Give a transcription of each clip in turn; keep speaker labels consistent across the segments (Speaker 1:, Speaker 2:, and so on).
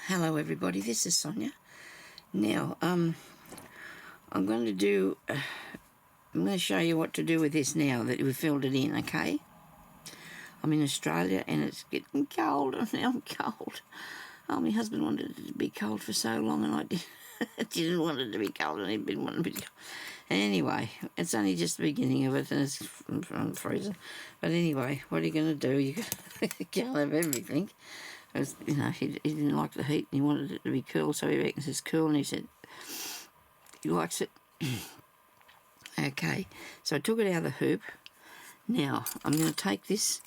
Speaker 1: Hello everybody, this is Sonia. Now, I'm going to show you what to do with this now that we've filled it in, okay? I'm in Australia and it's getting cold and now I'm cold. Oh, my husband wanted it to be cold for so long and I didn't want it to be cold and he'd been wanting it to be cold. Anyway, it's only just the beginning of it and it's from freezing. But anyway, what are you going to do? You can't have everything. Was, he didn't like the heat and he wanted it to be cool, so he reckons it's cool, and he said he likes it. Okay, so I took it out of the hoop. Now I'm going to take this,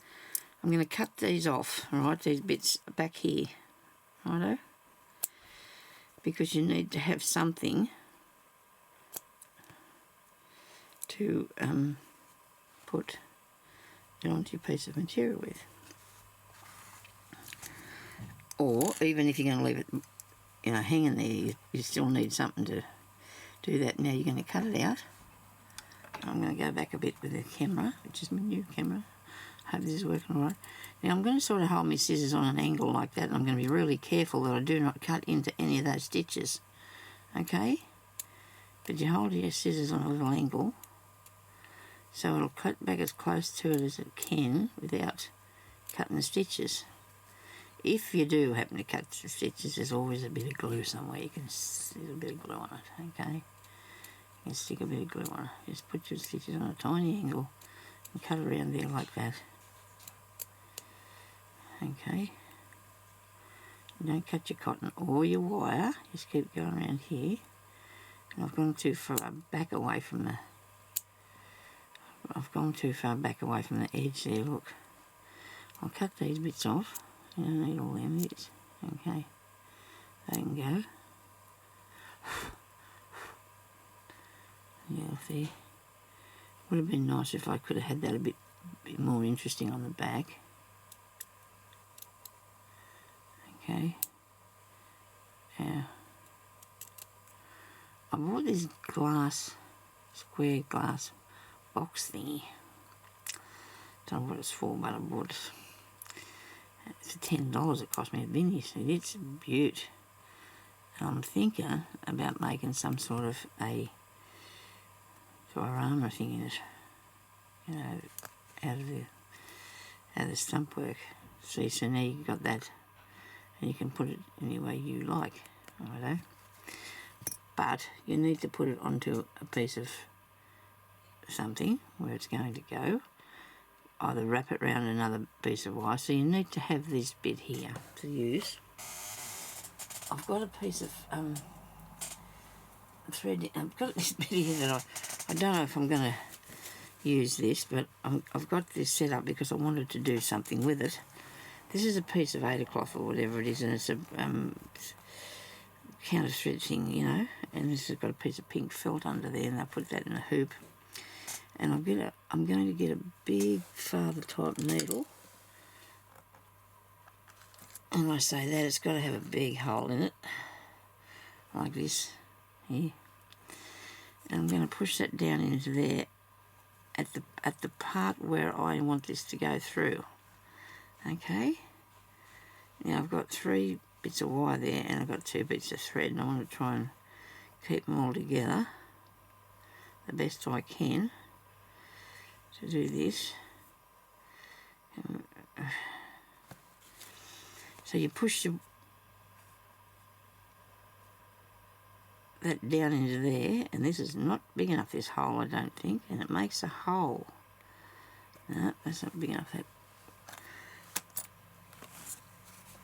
Speaker 1: I'm going to cut these off, alright, these bits back here, righto, because you need to have something to put it onto your piece of material with. Or even if you're going to leave it, hanging there, you still need something to do that. Now you're going to cut it out. I'm going to go back a bit with the camera, which is my new camera. Hope this is working all right. Now I'm going to sort of hold my scissors on an angle like that, and I'm going to be really careful that I do not cut into any of those stitches. Okay? But you hold your scissors on a little angle, so it'll cut back as close to it as it can without cutting the stitches. If you do happen to cut the stitches, there's always a bit of glue somewhere. You can stick a bit of glue on it, okay? You can stick a bit of glue on it. Just put your stitches on a tiny angle and cut around there like that. Okay? Don't cut your cotton or your wire. Just keep going around here. And I've gone too far back away from the... edge there, look. I'll cut these bits off. You don't need all them bits. Okay. They can go. Yeah, off there. Would have been nice if I could have had that a bit more interesting on the back. Okay. Now, I bought this square glass box thingy. Don't know what it's for, but I bought it. For $10 it cost me a bin, you see. It's a beaut. And I'm thinking about making some sort of a diorama thing in it. Out of the Stumpwork. See, so now you've got that, and you can put it any way you like. Righto. But you need to put it onto a piece of something where it's going to go. Either wrap it around another piece of wire, so you need to have this bit here to use. I've got a piece of thread. I've got this bit here that I don't know if I'm going to use this, but I've got this set up because I wanted to do something with it. This is a piece of Ada cloth or whatever it is, and it's a counter thread thing, and this has got a piece of pink felt under there, and I put that in a hoop. And I'm going to get a big father type needle, and I say that it's got to have a big hole in it, like this here. And I'm going to push that down into there at the part where I want this to go through. Okay. Now I've got 3 bits of wire there, and I've got 2 bits of thread, and I want to try and keep them all together the best I can. To do this, so you push that down into there, and this is not big enough, this hole, I don't think, and it makes a hole. No, that's not big enough. That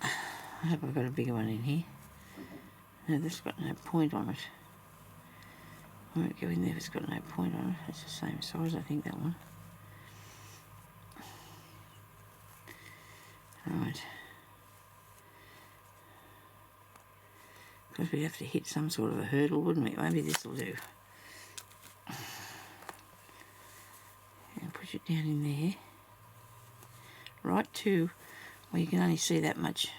Speaker 1: I hope I've got a bigger one in here. No, this has got no point on it. I won't go in there if it's got no point on it. It's the same size, I think, that one. Right. Because we'd have to hit some sort of a hurdle, wouldn't we? Maybe this will do. And push it down in there. Right to where you can only see that much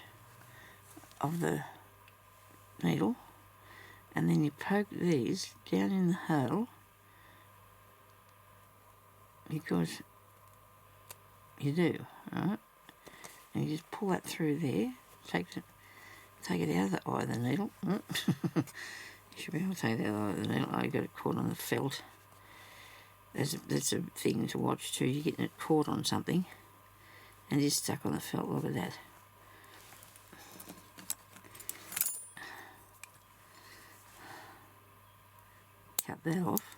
Speaker 1: of the needle. And then you poke these down in the hole, because you do, right? And you just pull that through there, take take it out of the eye of the needle. You should be able to take it out of the needle. Oh, you got it caught on the felt. That's a thing to watch too. You're getting it caught on something and it's stuck on the felt. Look at that. Cut that off.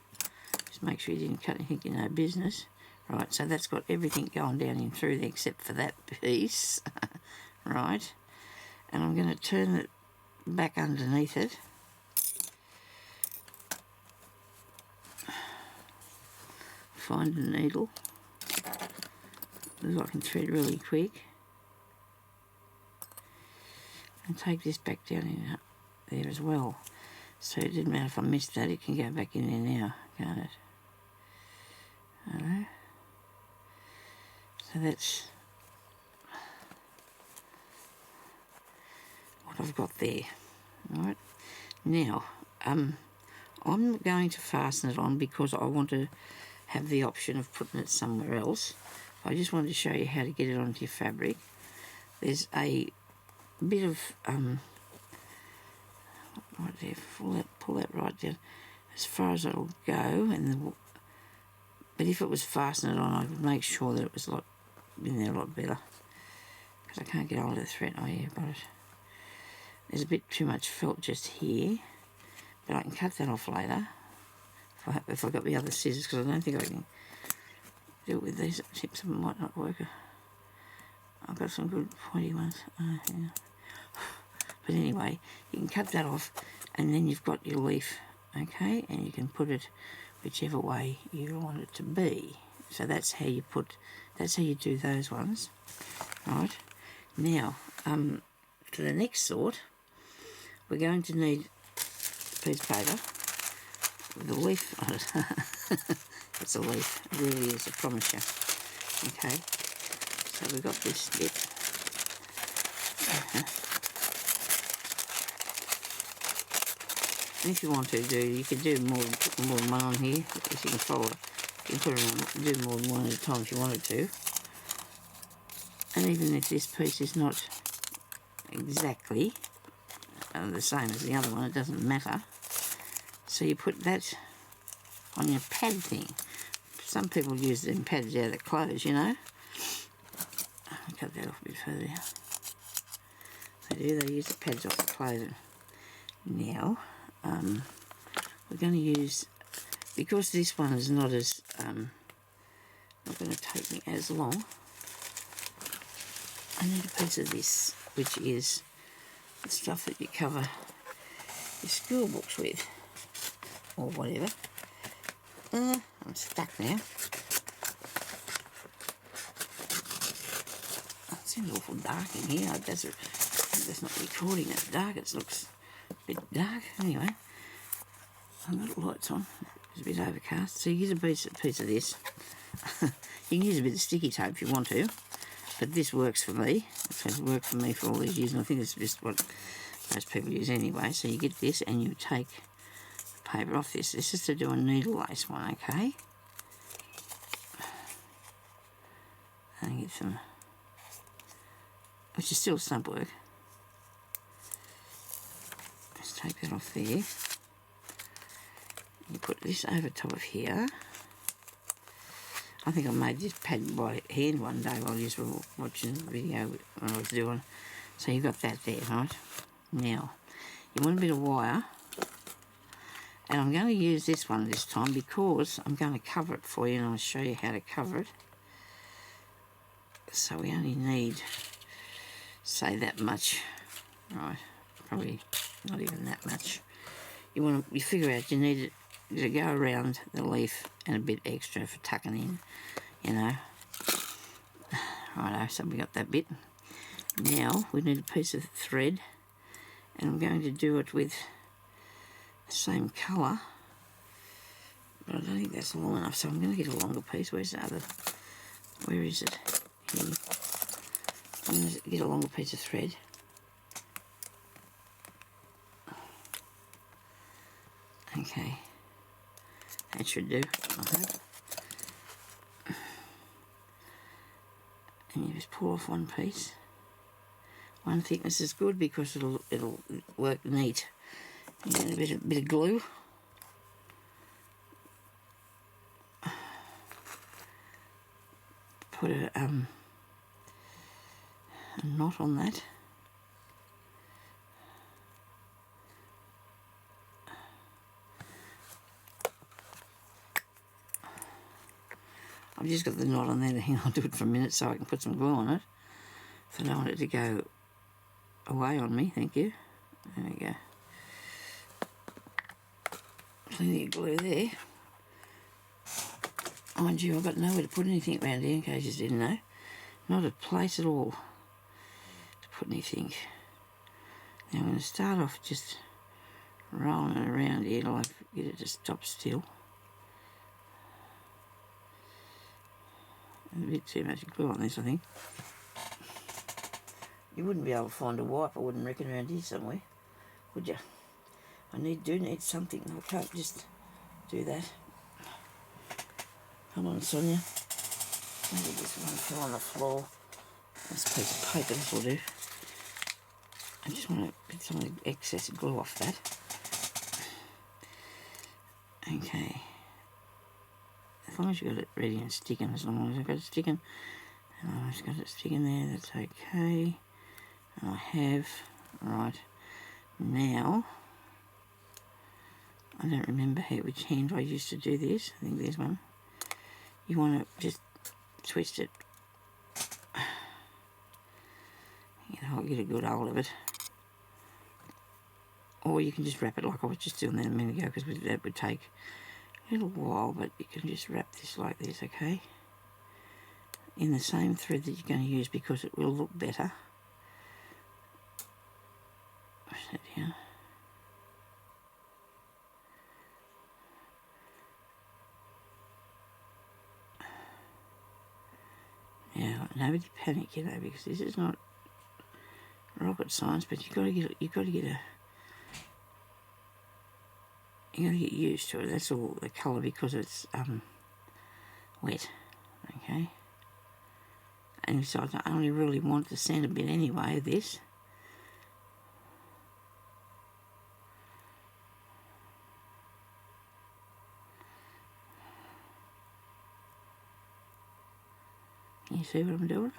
Speaker 1: Just make sure you didn't cut anything you know business. Right, so that's got everything going down in through there except for that piece. Right, and I'm going to turn it back underneath it. Find a needle that I can thread really quick. And take this back down in there as well. So it didn't matter if I missed that, it can go back in there now, can't it? Hello. So that's what I've got there. Right. Now, I'm going to fasten it on because I want to have the option of putting it somewhere else. I just wanted to show you how to get it onto your fabric. There's a bit of right there, pull that right down as far as it'll go, but if it was fastening it on, I would make sure that it was in there a lot better, because I can't get hold of the thread. Oh yeah, got it. There's a bit too much felt just here, but I can cut that off later if I got the other scissors, because I don't think I can do it with these tips. It might not work. I've got some good pointy ones. Yeah. But anyway, you can cut that off, and then you've got your leaf, okay, and you can put it whichever way you want it to be. So that's how you do those ones. Right, now for the next sort, we're going to need a piece of paper with a leaf on it. It's a leaf, it really is, I promise you. Okay, so we've got this bit. And if you want to you can do more than one on here. If you can follow it, you can put it on, do more than one at a time if you wanted to. And even if this piece is not exactly the same as the other one, it doesn't matter. So you put that on your pad thing. Some people use them pads out of clothes, you know. I'll cut that off a bit further down. They use the pads off the clothing. Now, we're going to use, because this one is not as, not going to take me as long, I need a piece of this, which is the stuff that you cover your school books with, or whatever. I'm stuck now. It seems awful dark in here. That's not recording. It's dark. It looks a bit dark. Anyway, I've got lights on. It's a bit overcast. So you use a piece of this. You can use a bit of sticky tape if you want to, but this works for me. It's worked for me for all these years, and I think it's just what most people use anyway. So you get this and you take the paper off this. This is to do a needle lace one, okay? And get some, which is still Stumpwork. Let's take that off there. You put this over top of here. I think I made this pad by hand one day while you were watching the video when I was doing. So you've got that there, right? Now, you want a bit of wire. And I'm going to use this one this time because I'm going to cover it for you, and I'll show you how to cover it. So we only need, say, that much. Right, probably not even that much. You figure out you need it to go around the leaf and a bit extra for tucking in, you know. Righto, so we got that bit. Now we need a piece of thread, and I'm going to do it with the same colour, but I don't think that's long enough, so I'm going to get a longer piece. Where's the other? Where is it? Here. I'm going to get a longer piece of thread. Okay, that should do, I hope. And you just pull off one piece. One thickness is good because it'll work neat. You get a bit of glue. Put a knot on that. I've just got the knot on there to hang on to it for a minute so I can put some glue on it. So I don't want it to go away on me, thank you. There we go. Plenty of glue there. Mind you, I've got nowhere to put anything around here in case you didn't know. Not a place at all to put anything. Now I'm going to start off just rolling it around here till I get it to stop still. A bit too much glue on this, I think. You wouldn't be able to find a wipe, I wouldn't reckon, around here somewhere, would you? I do need something. I can't just do that. Come on, Sonia. Maybe this one fell on the floor. This piece of paper, this will do. I just want to get some of the excess glue off that. Okay. As long as you've got it ready and sticking, as long as I've got it sticking, and I've just got it sticking there, that's okay. And I have, right, now, I don't remember which hand I used to do this. I think there's one. You want to just twist it. I'll get a good hold of it. Or you can just wrap it like I was just doing that a minute ago, because that would take a little while, but you can just wrap this like this, okay? In the same thread that you're going to use, because it will look better. Push that down. Now, nobody panic, you know, because this is not rocket science, but you got to get used to it. That's all, the colour, because it's wet, okay. And besides, I only really want the centre bit anyway of this. Can you see what I'm doing?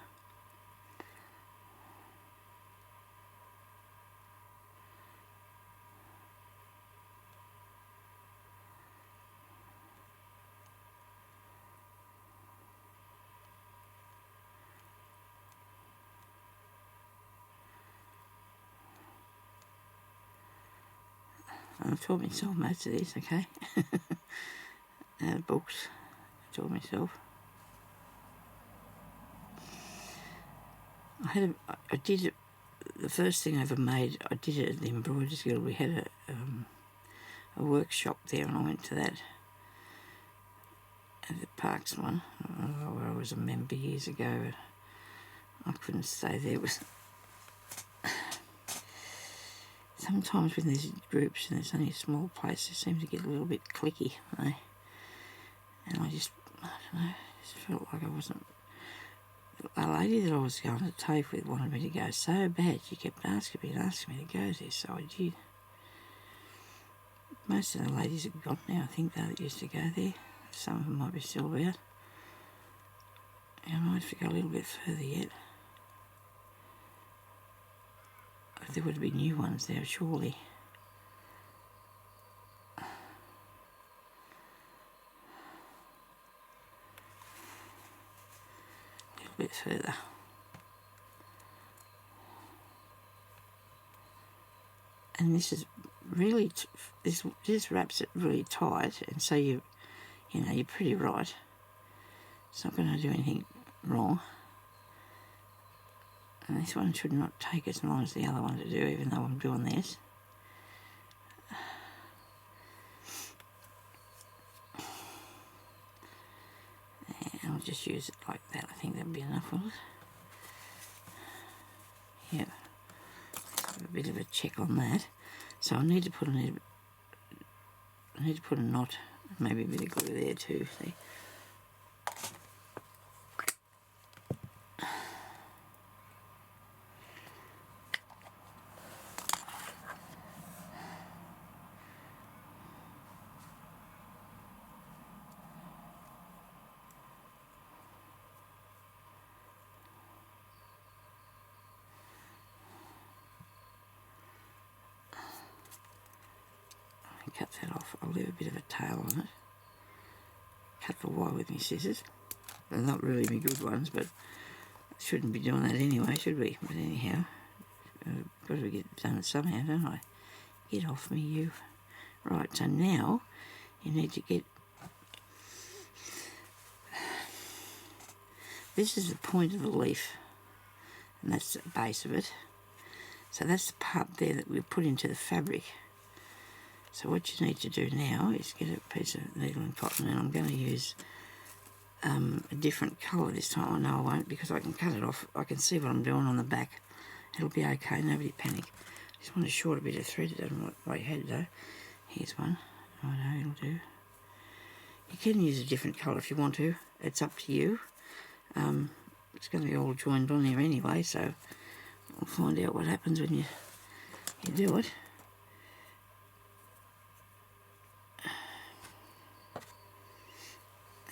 Speaker 1: I've taught myself most of this, okay? Books, I taught myself. I did it, the first thing I ever made, I did it at the Embroiderers Guild. We had a workshop there, and I went to that at the Parks one, where I was a member years ago, but I couldn't stay there. It was sometimes when there's groups and it's only a small place, it seems to get a little bit cliquey, you know? And I don't know, just felt like I wasn't. A lady that I was going to TAFE with wanted me to go so bad. She kept asking me to go there, so I did. Most of the ladies are gone now, I think, that used to go there. Some of them might be still about. And I might have to go a little bit further yet. There would be new ones there, surely. A little bit further. And this is really, this wraps it really tight, and so you know, you're pretty right. It's not going to do anything wrong. And this one should not take as long as the other one to do, even though I'm doing this. And I'll just use it like that. I think that'd be enough of it. Yeah. A bit of a check on that. So I need to put a knot, maybe a bit of glue there too, see. cut that off. I'll leave a bit of a tail on it. Cut the wire with my scissors. They're not really my good ones, but shouldn't be doing that anyway, should we? But anyhow, got to get it done somehow, don't I? Get off me, you. Right, so now you need to get... This is the point of the leaf, and that's the base of it. So that's the part there that we'll put into the fabric. So what you need to do now is get a piece of needle and cotton, and I'm going to use a different colour this time. I know I won't, because I can cut it off. I can see what I'm doing on the back. It'll be okay, nobody panic. Just want to short a bit of thread. It doesn't look like it had though. Here's one. Oh no, it'll do. You can use a different colour if you want to. It's up to you. It's going to be all joined on here anyway, so we'll find out what happens when you do it.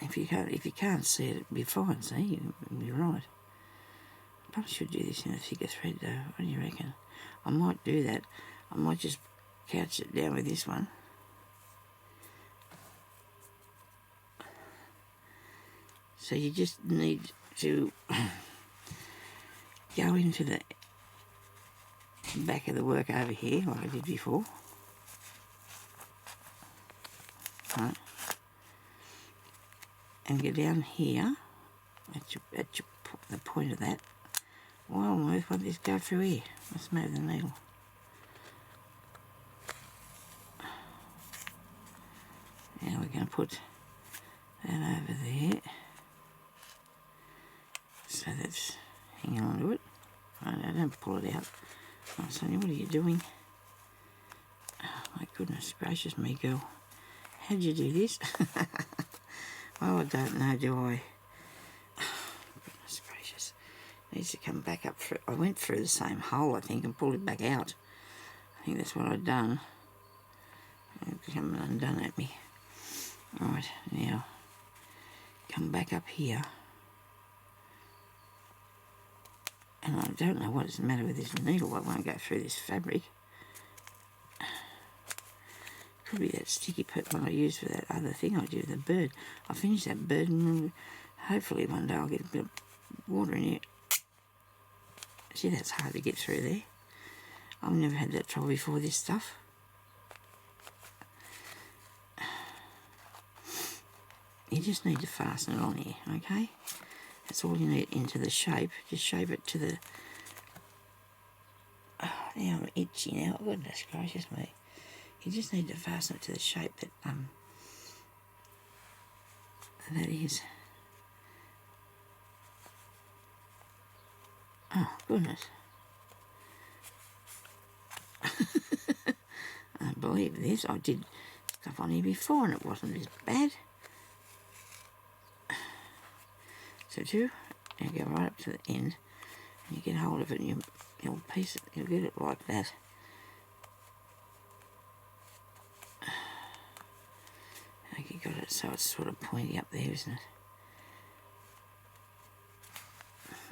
Speaker 1: If you can't see it, it'll be fine. See, you're right. I probably should do this in a thicker thread though. What do you reckon? I might do that. I might just couch it down with this one. So you just need to go into the back of the work over here, like I did before. Right. And go down here at the point of that. Why on earth won't this go through here? Let's move the needle. Now we're going to put that over there. So that's hanging on to it. Right, now don't pull it out. Oh, Sonia, what are you doing? Oh, my goodness gracious me, girl. How'd you do this? Well, I don't know, do I? Oh, goodness gracious. Needs to come back up through. I went through the same hole, I think, and pulled it back out. I think that's what I'd done. It's coming undone at me. Right, now, come back up here. And I don't know what's the matter with this needle. It won't go through this fabric. Could be that sticky put one I used for that other thing I do, the bird. I'll finish that bird and hopefully one day I'll get a bit of water in it. See, that's hard to get through there. I've never had that trouble before, this stuff. You just need to fasten it on here, okay? That's all you need into the shape. Just shape it to the... Oh, now I'm itchy now. Goodness gracious me. You just need to fasten it to the shape that that is. Oh, goodness. I don't believe this. I did stuff on here before and it wasn't as bad. So now go right up to the end and you get hold of it and you'll piece it, you'll get it like that. You got it so it's sort of pointy up there, isn't it?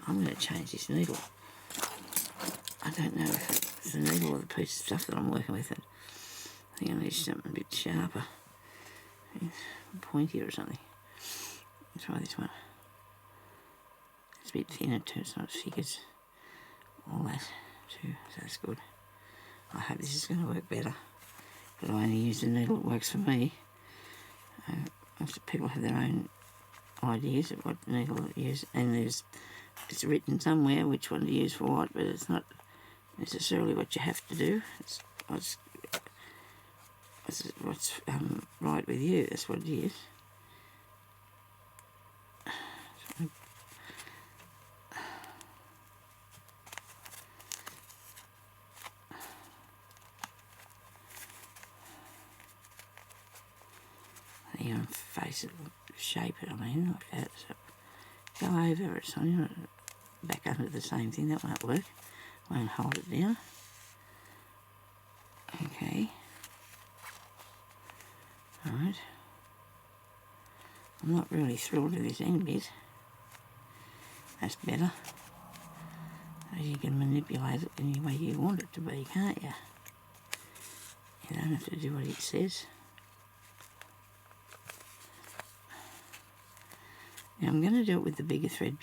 Speaker 1: I'm going to change this needle. I don't know if it's the needle or the piece of stuff that I'm working with. I think I need something a bit sharper, pointier or something. Let's try this one. It's a bit thinner too, it's not thick as all that too, so that's good. I hope this is going to work better, but I only use the needle that works for me. Most people have their own ideas of what needle to use, and it's written somewhere which one to use for what, but it's not necessarily what you have to do. It's what's right with you. That's what it is. You know, face it, shape it, I mean, like that. So go over it, Sonia, back under the same thing, that won't work. Won't hold it down. Okay. Alright. I'm not really thrilled with this end bit. That's better. So you can manipulate it any way you want it to be, can't you? You don't have to do what it says. Now I'm going to do it with the bigger thread,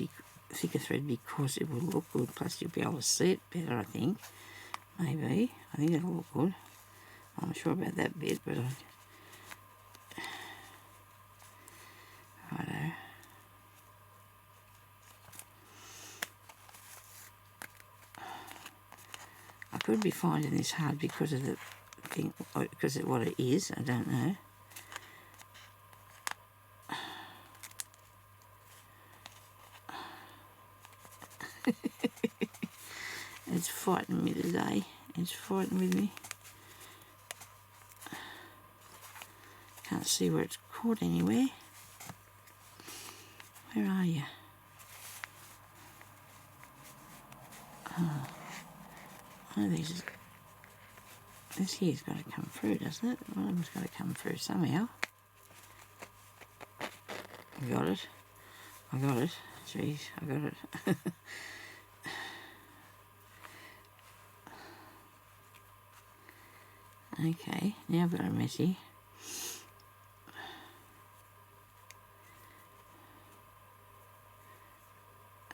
Speaker 1: thicker thread, because it will look good, plus you'll be able to see it better, I think. Maybe. I think it'll look good. I'm not sure about that bit, but righto. I could be finding this hard because of the thing, because of what it is, I don't know. It's fighting me today. It's fighting with me. Can't see where it's caught anywhere. Where are you? Oh, one of these is... This here's got to come through, doesn't it? One of them's got to come through somehow. I got it. I got it. Jeez, I got it. Okay, now I've got a messy.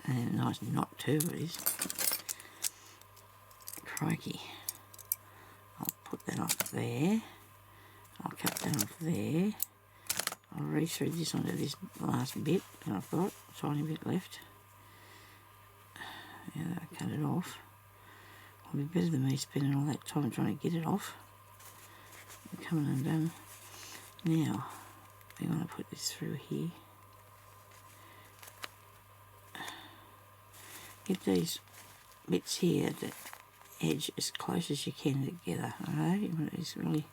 Speaker 1: And a nice knot too it is. Crikey. I'll put that off there. I'll cut that off there. I'll re-thread this onto this last bit that I've got, a tiny bit left. Yeah, I'll cut it off. It'll be better than me spending all that time trying to get it off. Coming undone. Now, we want to put this through here. Get these bits here at the edge as close as you can together, alright? You want it really,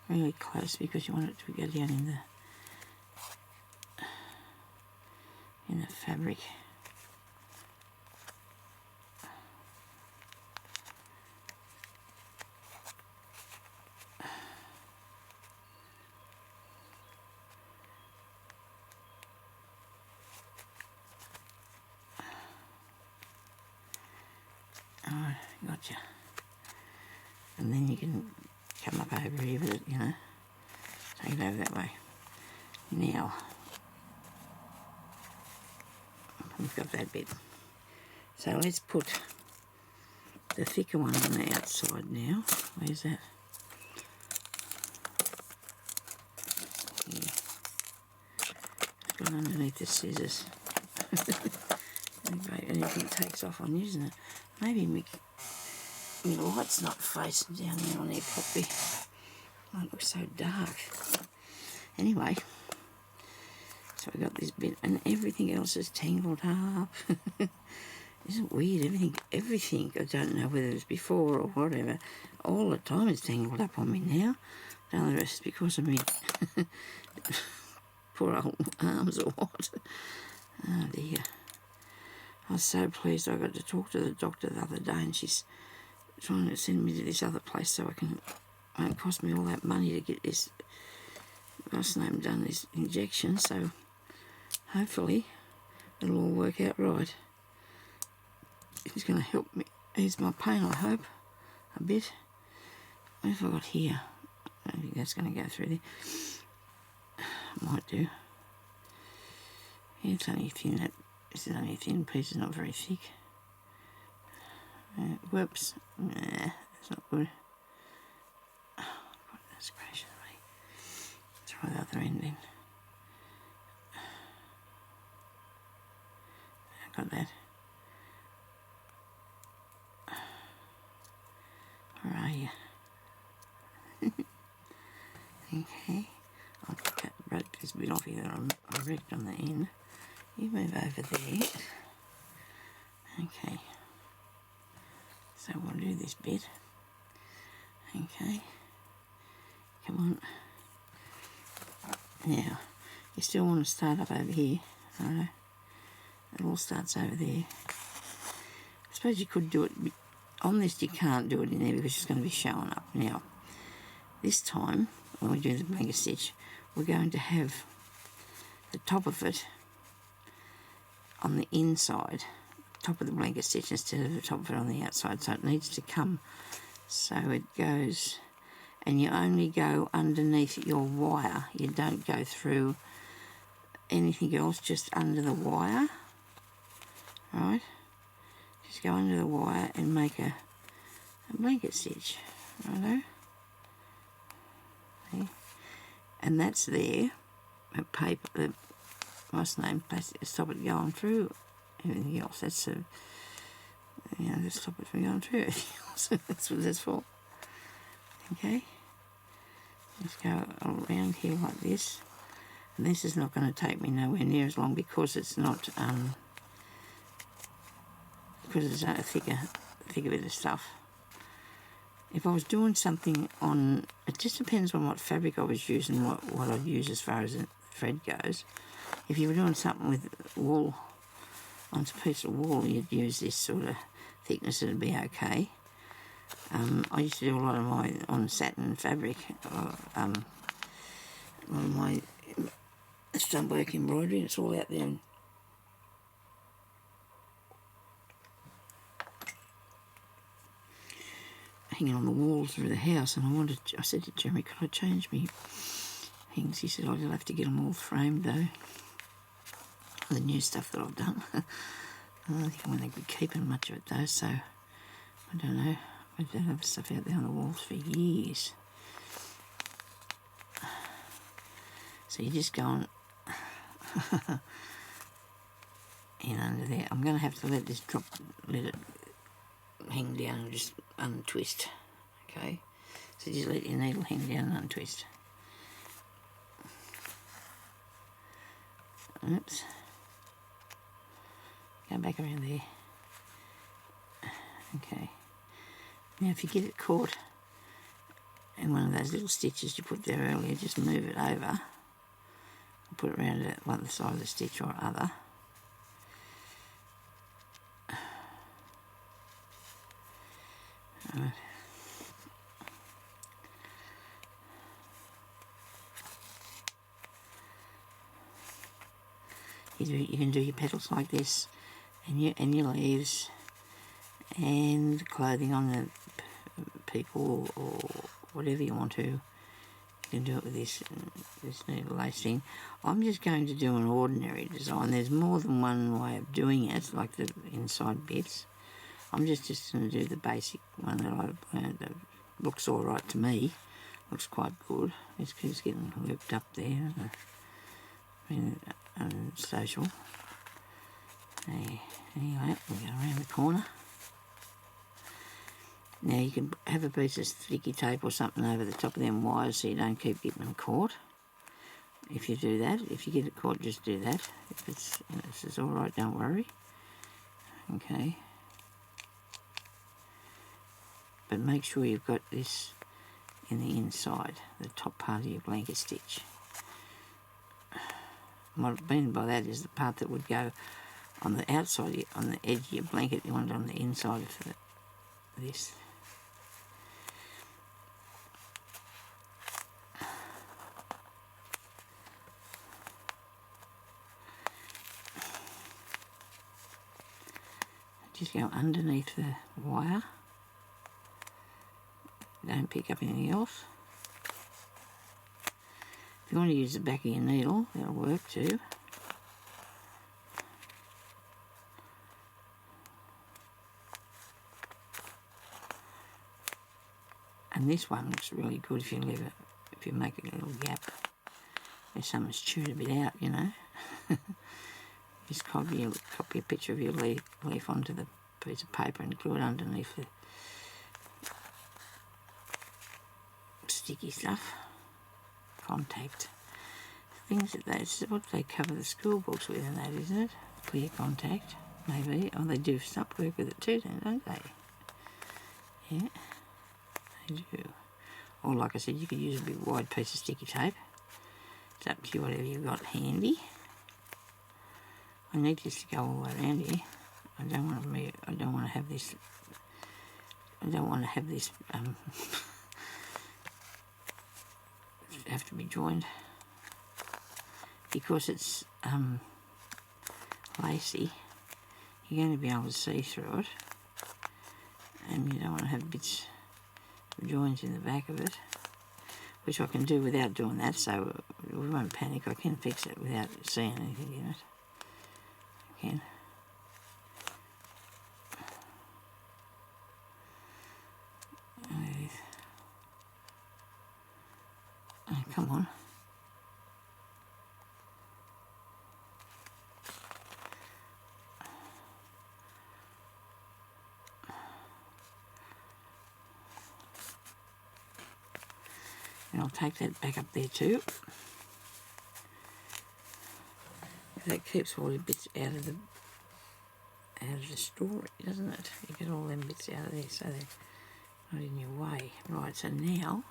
Speaker 1: really close because you want it to go down in the fabric. Alright, gotcha. And then you can come up over here with it, you know. Take it over that way. Now, we've got that bit. So let's put the thicker one on the outside now. Where's that? Here. It's got underneath the scissors. Anything takes off on using it. Maybe my light's not facing down there on there properly. It looks so dark. Anyway, so I got this bit and everything else is tangled up. Isn't it weird? Everything, I don't know whether it was before or whatever, all the time is tangled up on me now. I don't know the rest is because of me poor old arms or what. Oh dear. I was so pleased I got to talk to the doctor the other day, and she's trying to send me to this other place so it won't cost me all that money to get this, what's name done, this injection, so hopefully it'll all work out right. It's going to help me ease my pain, I hope, a bit. What have I got here? I don't think that's going to go through there. Might do. Yeah, it's only thin, this is only a thin piece, it's not very thick. Whoops. Nah, that's not good. Oh, goodness gracious me. Let's try the other end then. I got that. Where are you? Okay. I'll break this bit off here that I wrecked on the end. You move over there. Okay. So we'll do this bit. Okay. Come on. Now, you still want to start up over here. Alright. It all starts over there. I suppose you could do it. On this you can't do it in there because it's going to be showing up. Now, this time, when we do the blanket stitch, we're going to have the top of it on the inside, top of the blanket stitch instead of the top of it on the outside, so it needs to come so it goes and you only go underneath your wire. You don't go through anything else, just under the wire, right? Just go under the wire and make a blanket stitch, righto? Okay. And that's there, a paper, what's the name, plastic to stop it going through everything else. That's a, you know, to stop it from going through everything else. That's what that's for. Okay, just go around here like this, and this is not going to take me nowhere near as long because it's not, because it's a thicker bit of stuff. If I was doing something on, it just depends on what fabric I was using, what I'd use as far as the thread goes. If you were doing something with wool, on a piece of wool, you'd use this sort of thickness, it'd be okay. I used to do a lot of my on satin fabric, a lot of my Stumpwork embroidery. It's all out there. Hanging on the walls through the house, and I said to Jeremy, could I change me things? He said, I'll have to get them all framed though. The new stuff that I've done. I don't think I'm going to be keeping much of it though, so I don't know. I don't have stuff out there on the walls for years. So you just go on in under there. I'm going to have to let this drop, let it hang down and just untwist. Okay, so just let your needle hang down and untwist. Oops. Go back around there. Okay. Now if you get it caught in one of those little stitches you put there earlier, just move it over and put it around at one side of the stitch or other. Right. You can do your petals like this, and your leaves, and clothing on the people or whatever you want to. You can do it with this needle lace thing. I'm just going to do an ordinary design. There's more than one way of doing it, like the inside bits. I'm just going to do the basic one that I learned that looks all right to me. Looks quite good. It's getting looped up there. Social. Anyway, we'll go around the corner. Now you can have a piece of sticky tape or something over the top of them wires so you don't keep getting them caught. If you do that, if you get it caught, just do that. If it's, this is all right, don't worry. Okay. But make sure you've got this in the inside, the top part of your blanket stitch. What I mean by that is the part that would go on the outside, on the edge of your blanket. You want it on the inside of this. Just go underneath the wire. Don't pick up anything else. If you want to use the back of your needle, that'll work too. And this one looks really good if you leave it, if you make a little gap where something's chewed a bit out, you know. Just copy a picture of your leaf onto the piece of paper and glue it underneath the sticky stuff. Contact. Things that that's what they cover the school books with and that, isn't it? Clear contact, maybe. Oh, they do Stumpwork with it too, don't they? Yeah, they do. Or like I said, you could use a big wide piece of sticky tape. It's up to you, whatever you've got handy. I need this to go all the way around here. I don't want to have this have to be joined because it's lacy. You're going to be able to see through it, and you don't want to have bits of joins in the back of it. which I can do without doing that, so we won't panic. I can fix it without seeing anything in it. I can. Oh, come on. And I'll take that back up there too. That keeps all the bits out of the story, doesn't it? You get all them bits out of there so they're not in your way. Right, so now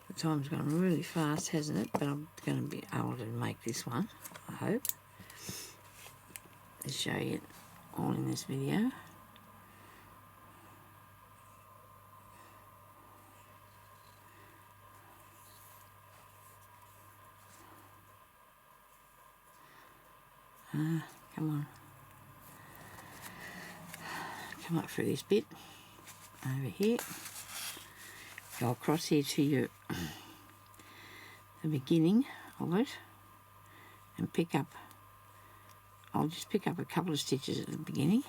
Speaker 1: the time's gone really fast, hasn't it? But I'm going to be able to make this one, I hope. To show you it all in this video. Come on. Come up through this bit. Over here. Go across here to the beginning of it. And pick up. I'll just pick up a couple of stitches at the beginning.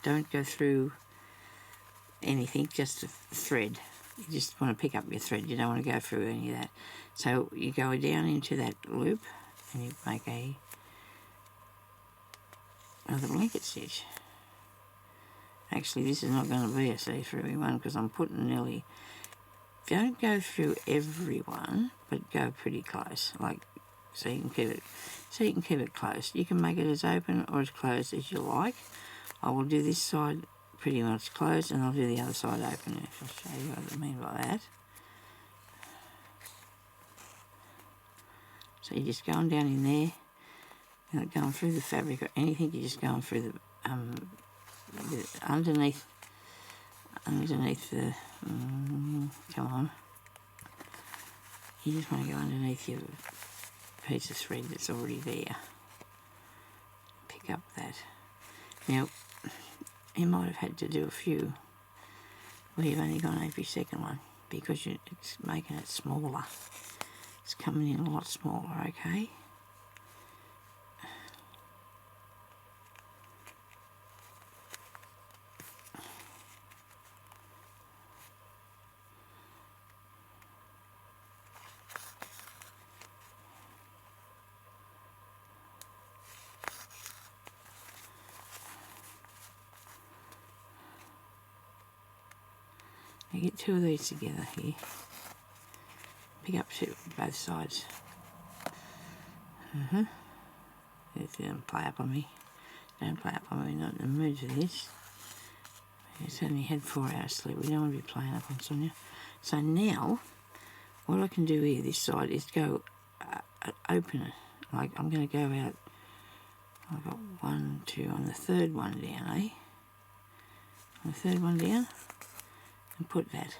Speaker 1: Don't go through anything, just a thread. You just want to pick up your thread. You don't want to go through any of that. So you go down into that loop and you make another blanket stitch. Actually, this is not going to be a see-through one because I'm putting nearly... Don't go through every one, but go pretty close, like so you can keep it close. You can make it as open or as closed as you like. I will do this side pretty much closed, and I'll do the other side open. I'll show you what I mean by that. So you're just going down in there. You're not going through the fabric or anything. You're just going through the underneath the. Come on. You just want to go underneath your piece of thread that's already there. Pick up that. Now, you might have had to do a few where you've only gone every second one because it's making it smaller. It's coming in a lot smaller, okay? You get two of these together here. Pick up both sides. Don't play up on me. Don't play up on me, not in the mood for this. It's only had 4 hours sleep. We don't want to be playing up on Sonia. So now, what I can do here, this side, is go open it. Like I'm going to go out. I've got 1, 2 on the third one down, eh? On the third one down. And put that.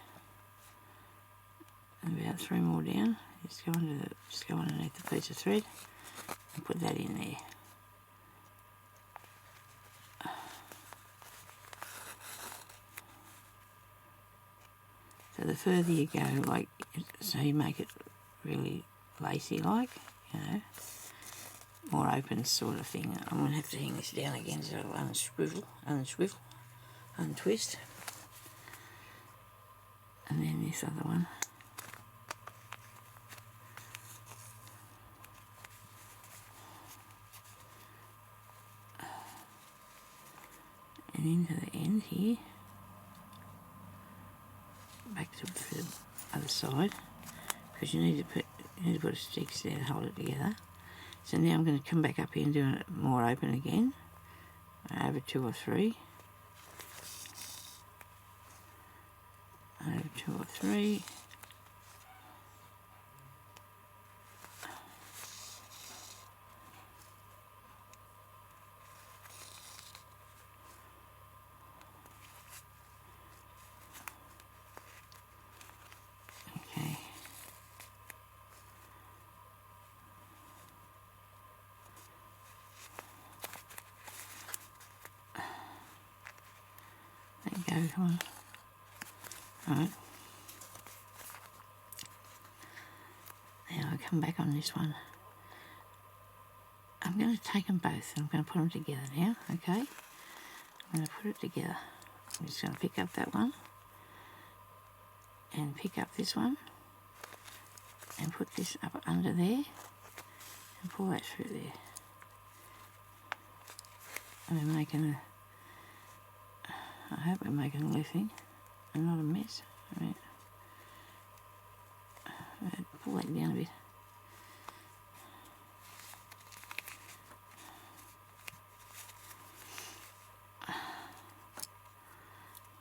Speaker 1: And about 3 more down. Just go underneath the piece of thread and put that in there. So the further you go, like, so you make it really lacy like, you know, more open sort of thing. I'm going to have to hang this down again so I'll untwist. And then this other one. And into the end here. Back to the other side. Because you need to put a stick there to hold it together. So now I'm going to come back up here and do it more open again. Over 2 or 3. Over 2 or 3. Okay. There you go, come on. Alright. come back on this one. I'm going to take them both and I'm going to put them together now, okay? I'm going to put it together. I'm just going to pick up that one and pick up this one and put this up under there and pull that through there. And we're making I hope we're making a living and not a mess. Right. Pull that down a bit.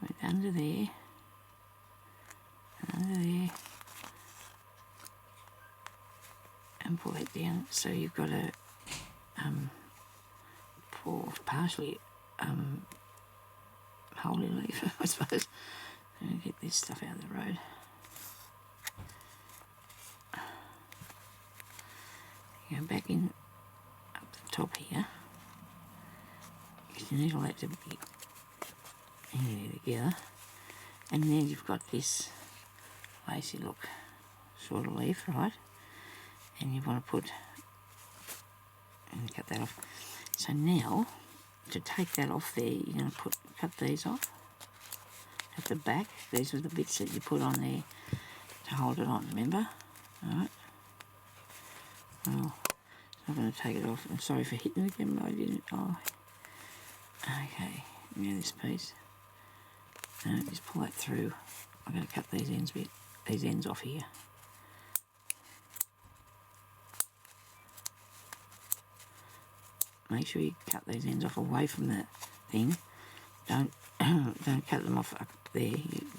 Speaker 1: Right under there, and under there, and pull it down so you've got a partially holy leaf, I suppose. I'm going to get this stuff out of the road. Go back in up the top here, because you need all that to be in there together. And then you've got this lacy look sort of leaf, right? And you want to put and cut that off. So now, to take that off there, you're going to cut these off at the back. These are the bits that you put on there to hold it on, remember? Alright. Well, I'm going to take it off. I'm sorry for hitting the camera, I didn't. Oh. Okay, now this piece. Just pull that through. I'm going to cut these ends off here. Make sure you cut these ends off away from the thing. Don't cut them off up there.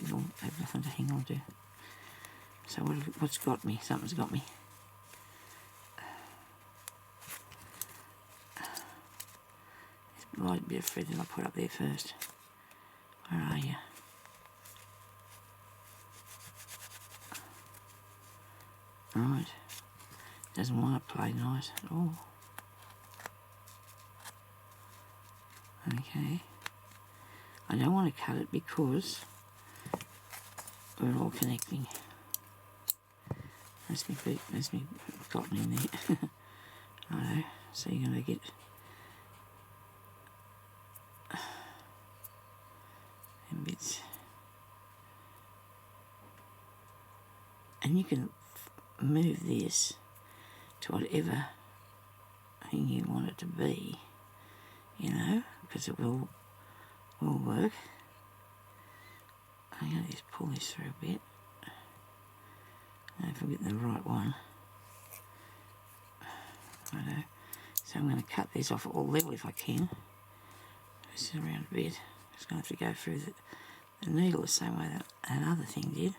Speaker 1: You'll have nothing to hang on to. So what's got me? Something's got me. This light bit of thread that I put up there first. Where are you? Right. Doesn't want to play nice at all. Okay. I don't want to cut it because we're all connecting. That's me cotton in there. Righto. So you're going to get them bits. And you can move this to whatever thing you want it to be, you know, because it will work. I'm going to just pull this through a bit. I don't know if I'm getting the right one. Righto. So I'm going to cut this off at all level if I can. Just around a bit. Just going to have to go through the needle the same way that other thing did.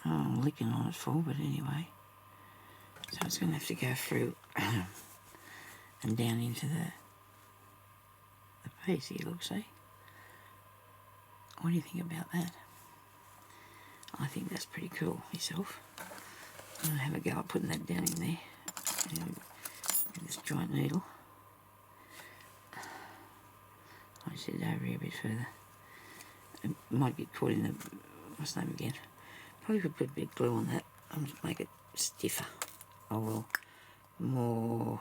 Speaker 1: I'm licking on it full, but anyway. So it's going to have to go through and down into the piece here, look, see? What do you think about that? I think that's pretty cool myself. I'm going to have a go at putting that down in there. With this giant needle. I just it over here a bit further. It might get caught in the, what's the name again? Probably could put a bit of glue on that and just make it stiffer. Oh well, more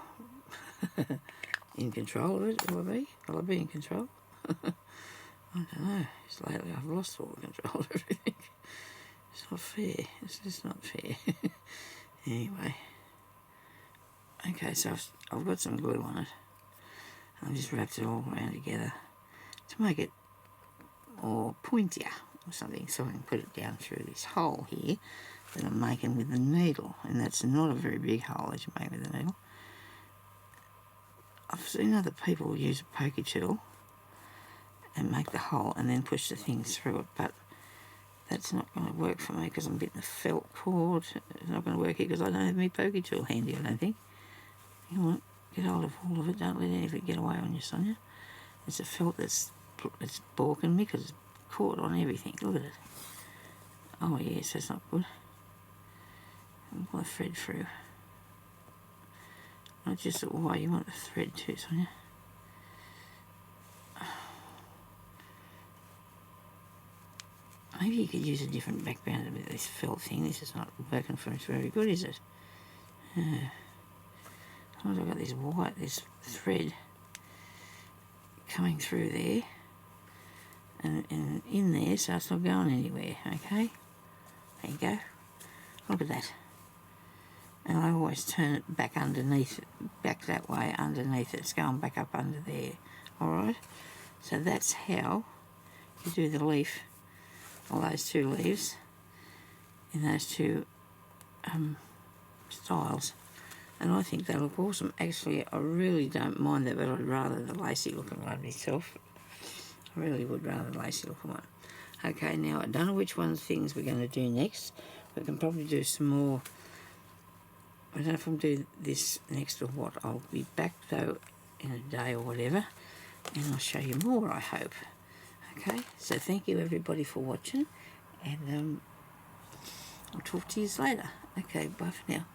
Speaker 1: in control of it, will I be? Will I be in control? I don't know. Just lately I've lost all the control of everything. It's not fair. It's just not fair. Anyway. Okay, so I've got some glue on it. I've just wrapped it all around together to make it more pointier or something, so I can put it down through this hole here that I'm making with the needle, and that's not a very big hole that you make with the needle. I've seen other people use a pokey tool and make the hole and then push the things through it, but that's not going to work for me because I'm getting the felt cord. It's not going to work here because I don't have my pokey tool handy, I don't think. You want to get hold of all of it, don't let any of it get away on you, Sonia. It's a felt that's balking me because it's caught on everything. Look at it. Oh yes, that's not good. I'll pull the thread through. Not just why you want the thread too, Sonia. Maybe you could use a different background with this felt thing. This is not working for us very good, is it? I've got this thread coming through there and in there, so it's not going anywhere, okay? There you go. Look at that. And I always turn it back underneath, back that way underneath it. It's going back up under there, alright? So that's how you do the leaf, or those two leaves, in those two styles. And I think they look awesome. Actually, I really don't mind that, but I'd rather the lacy looking one myself. I really would rather the lacy looking one. Okay, now I don't know which one of the things we're going to do next. We can probably do some more. I don't know if I'm doing this next or what. I'll be back though in a day or whatever, and I'll show you more, I hope. Okay, so thank you everybody for watching, and I'll talk to you later. Okay, bye for now.